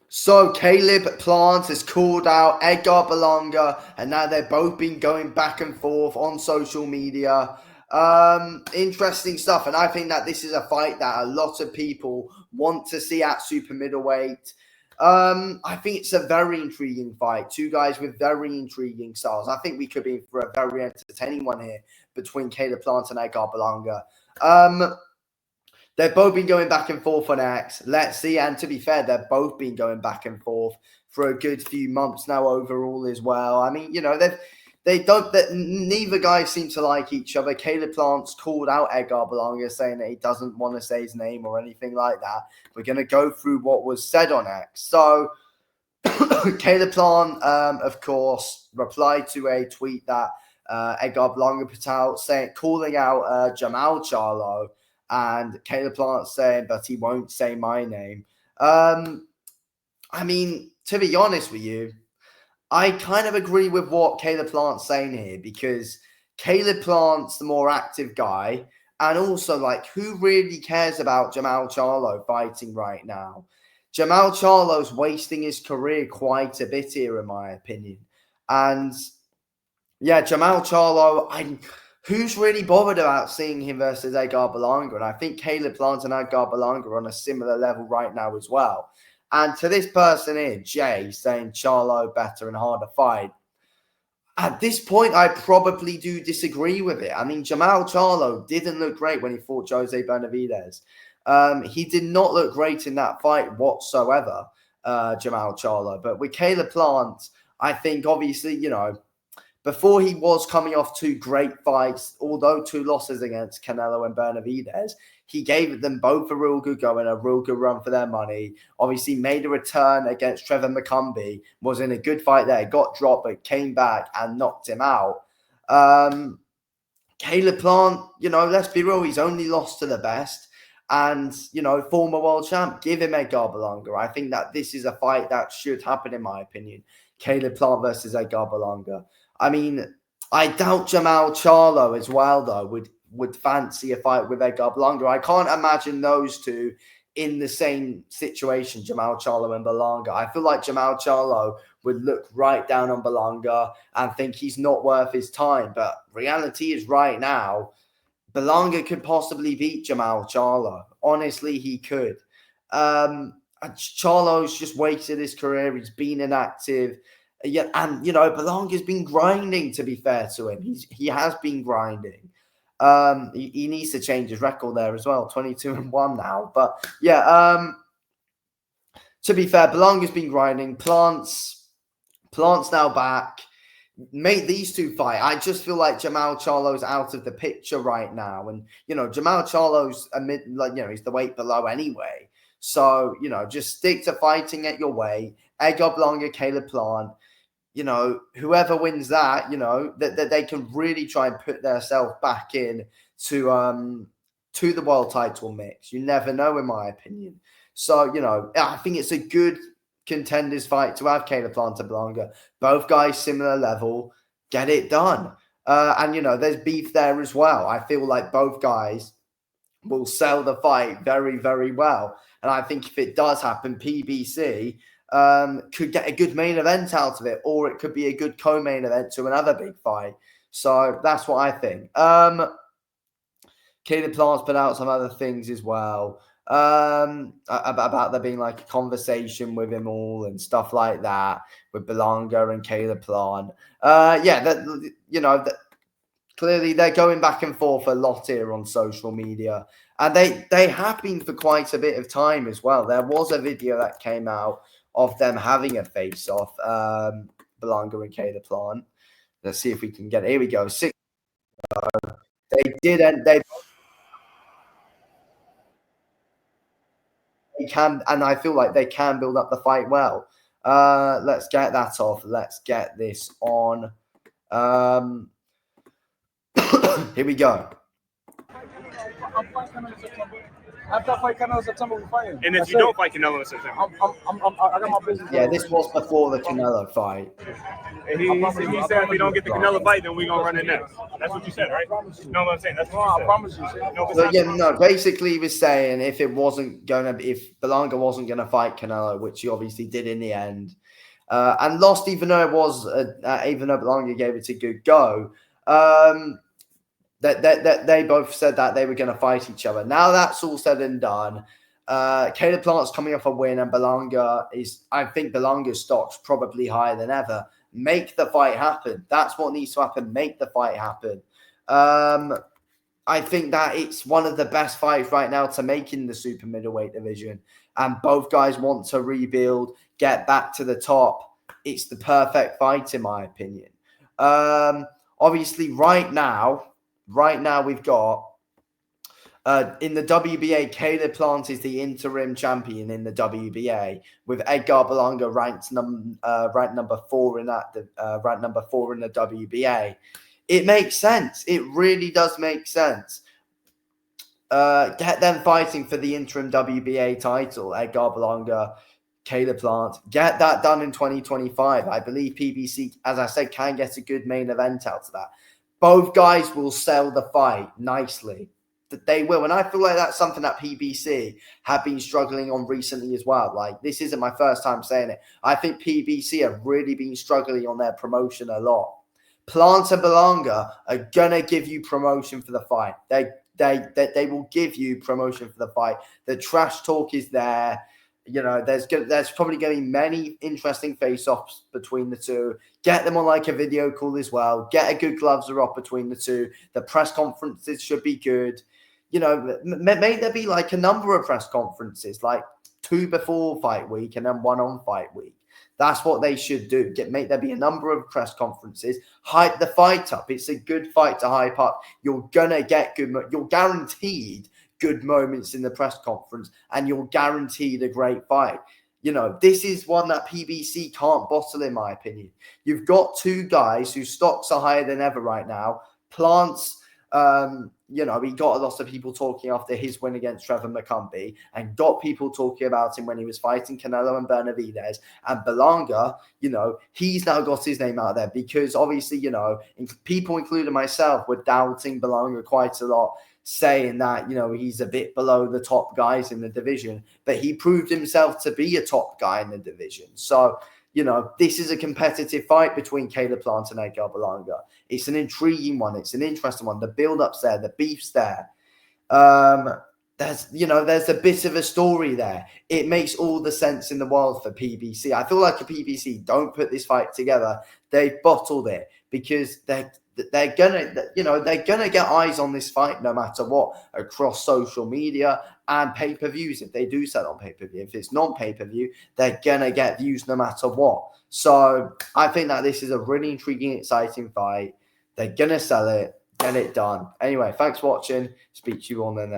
So Caleb Plant has called out Edgar Berlanga, and now they've both been going back and forth on social media. Interesting stuff, and I think that this is a fight that a lot of people want to see at super middleweight. I think it's a very intriguing fight. Two guys with very intriguing styles. I think we could be in for a very entertaining one here between Caleb Plant and Edgar Berlanga. They've both been going back and forth on X. Let's see. And to be fair, they've both been going back and forth for a good few months now overall as well. I mean, they don't. Neither guy seem to like each other. Caleb Plant's called out Edgar Berlanga, saying that he doesn't want to say his name or anything like that. We're going to go through what was said on X. So Caleb Plant, of course, replied to a tweet that Edgar Berlanga put out, calling out Jamal Charlo. And Caleb Plant saying, but he won't say my name. I mean, to be honest with you, I kind of agree with what Caleb Plant's saying here, because Caleb Plant's the more active guy. And also, like, who really cares about Jamal Charlo fighting right now? Jamal Charlo's wasting his career quite a bit here, in my opinion. And yeah, Jamal Charlo, who's really bothered about seeing him versus Edgar Berlanga? And I think Caleb Plant and Edgar Berlanga are on a similar level right now as well. And to this person here, Jay, saying Charlo better and harder fight, at this point, I probably do disagree with it. I mean, Jamal Charlo didn't look great when he fought Jose Benavidez. He did not look great in that fight whatsoever, Jamal Charlo. But with Caleb Plant, I think obviously, before he was coming off two great fights, although two losses against Canelo and Benavidez, he gave them both a real good go and a real good run for their money. Obviously made a return against Trevor McCumbee, was in a good fight there, got dropped, but came back and knocked him out. Caleb Plant, let's be real, he's only lost to the best. And, former world champ, give him Edgar Berlanga. I think that this is a fight that should happen, in my opinion. Caleb Plant versus Edgar Berlanga. I mean, I doubt Jamal Charlo as well, though, would fancy a fight with Edgar Berlanga. I can't imagine those two in the same situation, Jamal Charlo and Berlanga. I feel like Jamal Charlo would look right down on Berlanga and think he's not worth his time. But reality is right now, Berlanga could possibly beat Jamal Charlo. Honestly, he could. Charlo's just wasted his career. He's been inactive. Yeah, and Berlanga's been grinding, to be fair to him. He has been grinding. He needs to change his record there as well, 22-1 now. But yeah, to be fair, Berlanga's been grinding. Plant's now back. Make these two fight. I just feel like Jamal Charlo's out of the picture right now. And, Jamal Charlo's he's the weight below anyway. So, just stick to fighting at your weight. Edgar Berlanga, Caleb Plant. Whoever wins that, that they can really try and put themselves back in to the world title mix. You never know, in my opinion. So, I think it's a good contenders fight to have Caleb Plant and Berlanga. Both guys similar level. Get it done. And, there's beef there as well. I feel like both guys will sell the fight very, very well. And I think if it does happen, PBC could get a good main event out of it, or it could be a good co-main event to another big fight. So that's what I think. Caleb Plant's put out some other things as well, about there being like a conversation with him all and stuff like that with Berlanga and Caleb Plant. Clearly they're going back and forth a lot here on social media, and they have been for quite a bit of time as well. There was a video that came out of them having a face-off, Berlanga and Caleb Plant. Let's see if we can get it. Here we go. They did, and they can, and I feel like they can build up the fight well. Let's get that off. Let's get this on. Here we go. After I fight Canelo in September, we fighting. And if you don't fight Canelo in September, I got my business. Yeah, this was before the Canelo fight. and he said if we don't get the Canelo fight, then we're gonna run it next. That's what you said, right? No, what I'm saying. That's what you said. I promise you. No, So yeah, no. Basically, he was saying if Berlanga wasn't gonna fight Canelo, which he obviously did in the end, and lost, even though Berlanga gave it a good go. That they both said that they were going to fight each other. Now that's all said and done. Caleb Plant's coming off a win, and I think Berlanga's stock's probably higher than ever. Make the fight happen. That's what needs to happen. Make the fight happen. I think that it's one of the best fights right now to make in the super middleweight division, and both guys want to rebuild, get back to the top. It's the perfect fight, in my opinion. Obviously, right now we've got in the WBA, Caleb Plant is the interim champion in the WBA, with Edgar Berlanga ranked number 4 in the WBA. It makes sense. It really does make sense. Get them fighting for the interim WBA title, Edgar Berlanga, Caleb Plant. Get that done in 2025. I believe PBC, as I said, can get a good main event out of that. Both guys will sell the fight nicely. They will. And I feel like that's something that PBC have been struggling on recently as well. Like, this isn't my first time saying it. I think PBC have really been struggling on their promotion a lot. Plant and Berlanga are going to give you promotion for the fight. They will give you promotion for the fight. The trash talk is there. You know, there's probably going to be many interesting face-offs between the two. Get them on like a video call as well. Get a good gloves are off between the two. The press conferences should be good. You know, may there be like a number of press conferences, like 2 before fight week and then 1 on fight week. That's what they should do. Make there be a number of press conferences. Hype the fight up. It's a good fight to hype up. You're gonna get you're guaranteed good moments in the press conference, and you're guaranteed a great fight. You know, this is one that PBC can't bottle, in my opinion. You've got 2 guys whose stocks are higher than ever right now. Plants, you know, he got a lot of people talking after his win against Trevor McCumbee, and got people talking about him when he was fighting Canelo and Benavidez. And Berlanga, you know, he's now got his name out there because obviously, you know, people, including myself, were doubting Berlanga quite a lot, saying that, you know, he's a bit below the top guys in the division, but he proved himself to be a top guy in the division. So, you know, this is a competitive fight between Caleb Plant and Edgar Berlanga. It's an intriguing one. It's an interesting one. The build-up's there. The beef's there. There's a bit of a story there. It makes all the sense in the world for PBC. I feel like a PBC don't put this fight together. They've bottled it because they're gonna get eyes on this fight no matter what, across social media and pay-per-views if they do sell on pay-per-view. If it's not pay-per-view, they're gonna get views no matter what. So I think that this is a really intriguing, exciting fight. They're gonna sell it, get it done. Anyway, thanks for watching. Speak to you on the next.